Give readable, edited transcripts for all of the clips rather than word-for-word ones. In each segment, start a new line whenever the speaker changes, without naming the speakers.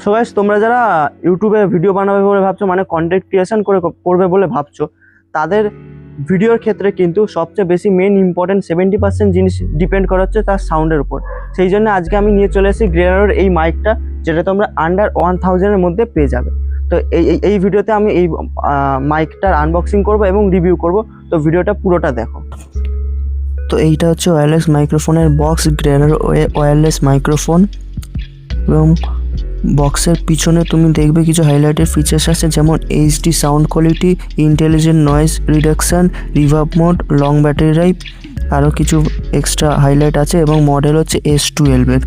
So guys, তোমরা যারা ইউটিউবে ভিডিও বানাবে বলে ভাবছো, মানে কন্টেন্ট ক্রিয়েশন করবে বলে ভাবছো, তাদের ভিডিওর ক্ষেত্রে কিন্তু সবচেয়ে বেশি মেন ইম্পর্টেন্ট 70% জিনিস ডিপেন্ড করা হচ্ছে তার সাউন্ডের উপর। সেই জন্য আজকে আমি নিয়ে চলে এসেছি গ্রেনারোর এই মাইকটা, যেটা তোমরা আন্ডার 1000-এর মধ্যে পেয়ে যাবে। তো এই ভিডিওতে আমি এই মাইকটার আনবক্সিং করব এবং রিভিউ করব। তো ভিডিওটা পুরোটা দেখো। তো এইটা হচ্ছে ওয়্যারলেস মাইক্রোফোনের বক্স, গ্রেনারো ওয়্যারলেস মাইক্রোফোন। এবং বক্সের পিছনে তুমি দেখবে কিছু হাইলাইটেড ফিচার্স আছে, যেমন HD sound quality, intelligent noise reduction, reverb mode, long battery life, আরও কিছু এক্সট্রা হাইলাইট আছে। এবং মডেল হচ্ছে S12-এর।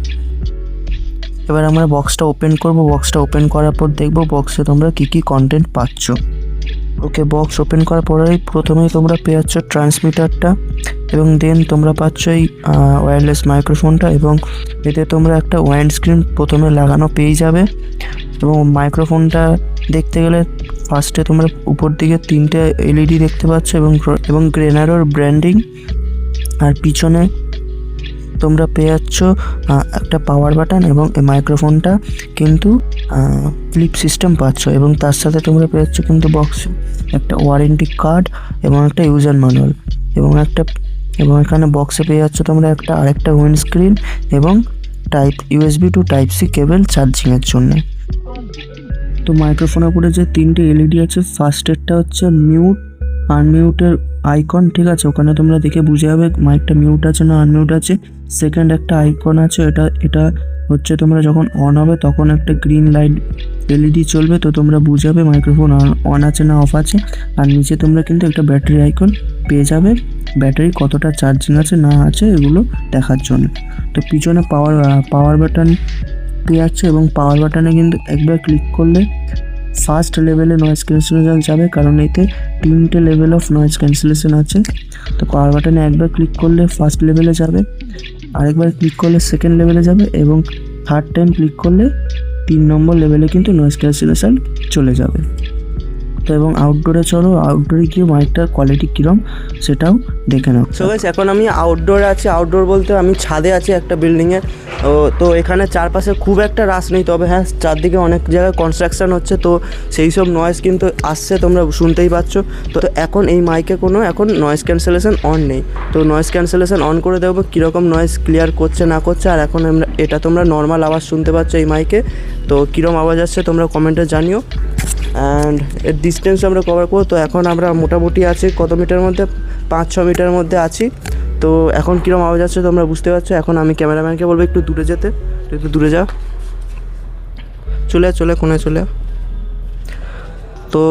এবার আমরা বক্সটা ওপেন করব। বক্সটা ওপেন করার পর দেখব বক্সে তোমরা কী কী কন্টেন্ট পাচ্ছ। ওকে, বক্স ওপেন করার পরেই প্রথমেই তোমরা পেয়ে যাচ্ছ ট্রান্সমিটারটা, এবং দেন তোমরা পাচ্ছ এই ওয়্যারলেস মাইক্রোফোনটা, এবং এতে তোমরা একটা ওয়াইড স্ক্রিন প্রথমে লাগানো পেয়ে যাবে। এবং মাইক্রোফোনটা দেখতে গেলে ফার্স্টে তোমরা উপর দিকে 3টে এলইডি দেখতে পাচ্ছ এবং গ্রেনারোর ব্র্যান্ডিং। আর পিছনে তোমরা পেয়ে যাচ্ছ একটা পাওয়ার বাটন, এবং এই মাইক্রোফোনটা কিন্তু ফ্লিপ সিস্টেম পাচ্ছ। এবং তার সাথে তোমরা পেয়ে যাচ্ছ কিন্তু বক্সে একটা ওয়ারেন্টি কার্ড এবং একটা ইউজার ম্যানুয়াল, এবং এখানে বক্সে পেয়ে যাচ্ছ তোমরা আরেকটা উইন্ডস্ক্রিন এবং USB টু Type-C কেবল চার্জিংয়ের জন্য। তো মাইক্রোফোনের উপরে যে 3টে এলইডি আছে, ফার্স্টেরটা হচ্ছে মিউট আনমিউটের আইকন, ঠিক আছে? ওখানে তোমরা দেখে বুঝে যাবে মাইকটা মিউট আছে না আনমিউট আছে। সেকেন্ড একটা আইকন আছে, এটা হচ্ছে তোমরা যখন অন হবে তখন একটা গ্রিন লাইট এলইডি চলবে, তো তোমরা বুঝে যাবে মাইক্রোফোন অন আছে না অফ আছে। আর নিচে তোমরা কিন্তু একটা ব্যাটারি আইকন পেয়ে যাবে, ব্যাটারি কতটা চার্জিং আছে না আছে এগুলো দেখার জন্য। তো পিছনে পাওয়ার বাটন পেয়ে যাচ্ছে, এবং পাওয়ার বাটনে কিন্তু একবার ক্লিক করলে ফার্স্ট লেভেলে নয়েজ ক্যান্সেলেশন যাবে, কারণ এতে 3টে লেভেল অফ নয়েজ ক্যান্সেলেশন আছে। তো পাওয়ার বাটনে একবার ক্লিক করলে ফার্স্ট লেভেলে যাবে, আরেকবার ক্লিক করলে সেকেন্ড লেভেলে যাবে, এবং থার্ড টাইম ক্লিক করলে 3 নম্বর লেভেলে কিন্তু নয়েজ ক্যান্সেলেশন চলে যাবে। তো এবং আউটডোরে চলো, আউটডোরে গিয়ে মাইকটার কোয়ালিটি কীরকম সেটাও দেখে নাও। সো গাইস, এখন আমি আউটডোরে আছি। আউটডোর বলতে আমি ছাদে আছি একটা বিল্ডিংয়ের। তো এখানে চারপাশে খুব একটা রাশ নেই, তবে হ্যাঁ চারদিকে অনেক জায়গায় কনস্ট্রাকশন হচ্ছে, তো সেই সব নয়েজ কিন্তু আসছে, তোমরা শুনতেই পাচ্ছ। তো এখন এই মাইকে এখন নয়েজ ক্যান্সেলেশন অন নেই। তো নয়েজ ক্যান্সেলেশন অন করে দেখবো কীরকম নয়েজ ক্লিয়ার করছে না করছে। আর এখন এটা তোমরা নর্মাল আওয়াজ শুনতে পাচ্ছ এই মাইকে। তো কীরকম আওয়াজ আসছে তোমরা কমেন্টে জানিও। অ্যান্ড এর ডিস্টেন্স আমরা কভার করবো। তো এখন আমরা মোটামুটি আছি কত মিটার মধ্যে, 5-6 মিটারের মধ্যে আছি। তো এখন কীরকম আওয়াজ আসছে তোমরা বুঝতে পারছো। এখন আমি ক্যামেরাম্যানকে বলবো একটু দূরে যেতে, একটু দূরে যা, চলে কোণে চলে। তো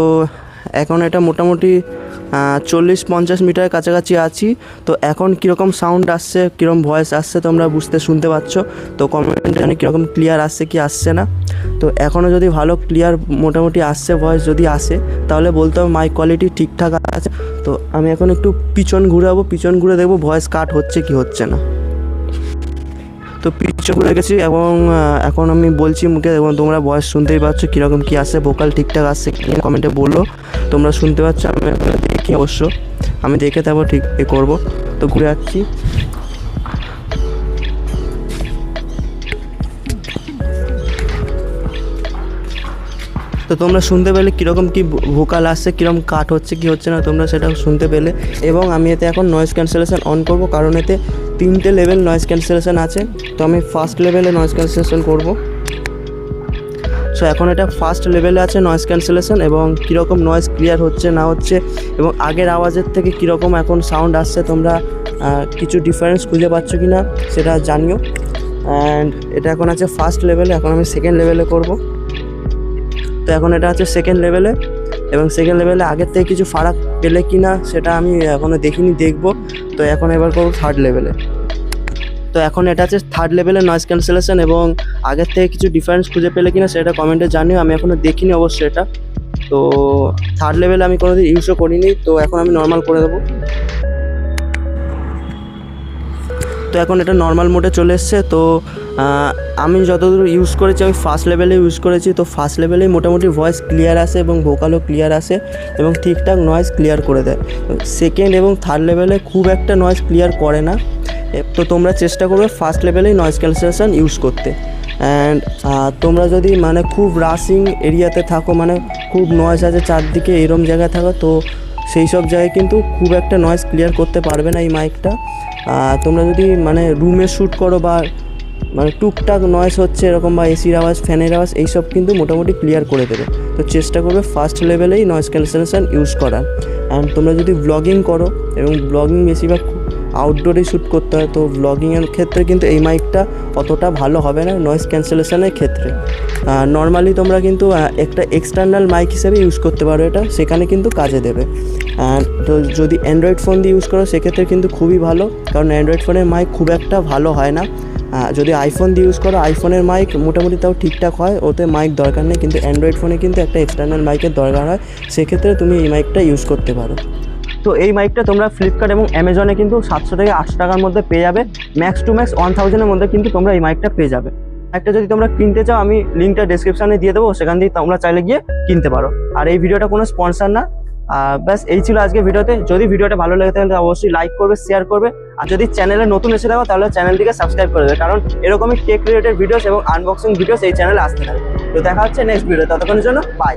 এখন এটা মোটামুটি 40-50 মিটারের কাছাকাছি আছি। তো এখন কীরকম সাউন্ড আসছে, কীরকম ভয়েস আসছে তোমরা শুনতে পাচ্ছ। তো কমেন্টে জানি কীরকম ক্লিয়ার আসছে কি আসছে না। তো এখনও যদি ভালো ক্লিয়ার মোটামুটি আসছে ভয়েস, যদি আসে তাহলে বলতে হবে মাইক কোয়ালিটি ঠিকঠাক আছে। তো আমি এখন একটু পিছন ঘুরে দেখবো ভয়েস কাট হচ্ছে কি হচ্ছে না। তো পিছন ঘুরে গেছি, এবং এখন আমি বলছি মুখে, এবং তোমরা ভয়েস শুনতেই পাচ্ছ কীরকম কী আসছে, ভোকাল ঠিকঠাক আসছে কি কমেন্টে বললো। তোমরা শুনতে পাচ্ছ, আমি দেখি অবশ্য, আমি দেখে তারপর ঠিক করবো। তো ঘুরে যাচ্ছি। তো তোমরা শুনতে পেলে কীরকম কী ভোকাল আসছে, কীরকম কাট হচ্ছে কি হচ্ছে না, তোমরা সেটা শুনতে পেলে। এবং আমি এতে এখন নয়েজ ক্যান্সেলেশন অন করব, কারণ এতে 3টে লেভেল নয়েজ ক্যান্সেলেশন আছে। তো আমি ফার্স্ট লেভেলে নয়েজ ক্যান্সেলেশন করব। সো এখন এটা ফার্স্ট লেভেলে আছে নয়েজ ক্যান্সেলেশন, এবং কীরকম নয়েজ ক্লিয়ার হচ্ছে না হচ্ছে, এবং আগের আওয়াজের থেকে কীরকম এখন সাউন্ড আসছে, তোমরা কিছু ডিফারেন্স খুঁজে পাচ্ছ কি না সেটা জানিও। অ্যান্ড এটা এখন আছে ফার্স্ট লেভেলে, এখন আমি সেকেন্ড লেভেলে করব। তো এখন এটা আছে সেকেন্ড লেভেলে, এবং সেকেন্ড লেভেলে আগের থেকে কিছু ফারাক পেলে কি না সেটা আমি এখনও দেখিনি, দেখব। তো এখন এবার করবো থার্ড লেভেলে। তো এখন এটা আছে থার্ড লেভেলে নয়েজ ক্যান্সেলেশন, এবং আগের থেকে কিছু ডিফারেন্স খুঁজে পেলে কিনা সেটা কমেন্টে জানিও। আমি এখনও দেখিনি অবশ্যই এটা। তো থার্ড লেভেলে আমি কোনোদিন ইউজও করিনি, তো এখন আমি নর্মাল করে দেবো। তো এখন এটা নর্মাল মোডে চলে এসছে। তো আমি যতদূর ইউজ করেছি আমি ফার্স্ট লেভেলে ইউজ করেছি। তো ফার্স্ট লেভেলেই মোটামুটি ভয়েস ক্লিয়ার আসে এবং ভোকালও ক্লিয়ার আসে এবং ঠিকঠাক নয়েজ ক্লিয়ার করে দেয়। সেকেন্ড এবং থার্ড লেভেলে খুব একটা নয়েজ ক্লিয়ার করে না, তো তোমরা চেষ্টা করবে ফার্স্ট লেভেলেই নয়েজ ক্যান্সেলেশন ইউজ করতে। অ্যান্ড তোমরা যদি মানে খুব রাশিং এরিয়াতে থাকো, মানে খুব নয়েজ আছে চারদিকে এরম জায়গায় থাকো, তো সেই সব জায়গায় কিন্তু খুব একটা নয়েজ ক্লিয়ার করতে পারবে না এই মাইকটা। তোমরা যদি মানে রুমে শ্যুট করো বা মানে টুকটাক নয়েজ হচ্ছে এরকম, বা এসির আওয়াজ, ফ্যানের আওয়াজ, এইসব কিন্তু মোটামুটি ক্লিয়ার করে দেবে। তো চেষ্টা করবে ফার্স্ট লেভেলেই নয়েজ ক্যান্সেলেশন ইউজ করার। অ্যান্ড তোমরা যদি ব্লগিং করো, এবং ব্লগিং বেশিরভাগ আউটডোরেই শ্যুট করতে হয়, তো ব্লগিংয়ের ক্ষেত্রে কিন্তু এই মাইকটা অতটা ভালো হবে না নয়েজ ক্যান্সেলেশনের ক্ষেত্রে। নর্মালি তোমরা কিন্তু একটা এক্সটার্নাল মাইক হিসেবে ইউজ করতে পারো এটা, সেখানে কিন্তু কাজে দেবে। তো যদি অ্যান্ড্রয়েড ফোন দিয়ে ইউজ করো সেক্ষেত্রে কিন্তু খুবই ভালো, কারণ অ্যান্ড্রয়েড ফোনের মাইক খুব একটা ভালো হয় না। যদি আইফোন দিয়ে ইউজ করো, আইফোনের মাইক মোটামুটি তাও ঠিকঠাক হয়, ওতে মাইক দরকার নেই, কিন্তু অ্যান্ড্রয়েড ফোনে কিন্তু একটা এক্সটার্নাল মাইকের দরকার হয়, সেক্ষেত্রে তুমি এই মাইকটা ইউজ করতে পারো। তো এই মাইকটা তোমরা ফ্লিপকার্ট এবং অ্যামাজনে কিন্তু 700 থেকে 800 টাকার মধ্যে পেয়ে যাবে, ম্যাক্স টু ম্যাক্স 1000-এর মধ্যে কিন্তু তোমরা এই মাইকটা পেয়ে যাবে। একটা যদি তোমরা কিনতে চাও, আমি লিঙ্কটা ডেসক্রিপশনে দিয়ে দেবো, সেখান থেকে তোমরা চাইলে গিয়ে কিনতে পারো। আর এই ভিডিওটা কোনো স্পন্সর না, ব্যাস এই ছিল আজকে ভিডিওতে। যদি ভিডিওটা ভালো লেগে থাকে তাহলে অবশ্যই লাইক করবে, শেয়ার করবে, আর যদি চ্যানেলে নতুন এসে থাকো তাহলে চ্যানেলটিকে সাবস্ক্রাইব করে দেবে, কারণ এরকমই টেক রিলেটেড ভিডিওস এবং আনবক্সিং ভিডিওস এই চ্যানেলে আসতে থাকে। তো দেখা হচ্ছে নেক্সট ভিডিও, ততক্ষণের জন্য বাই।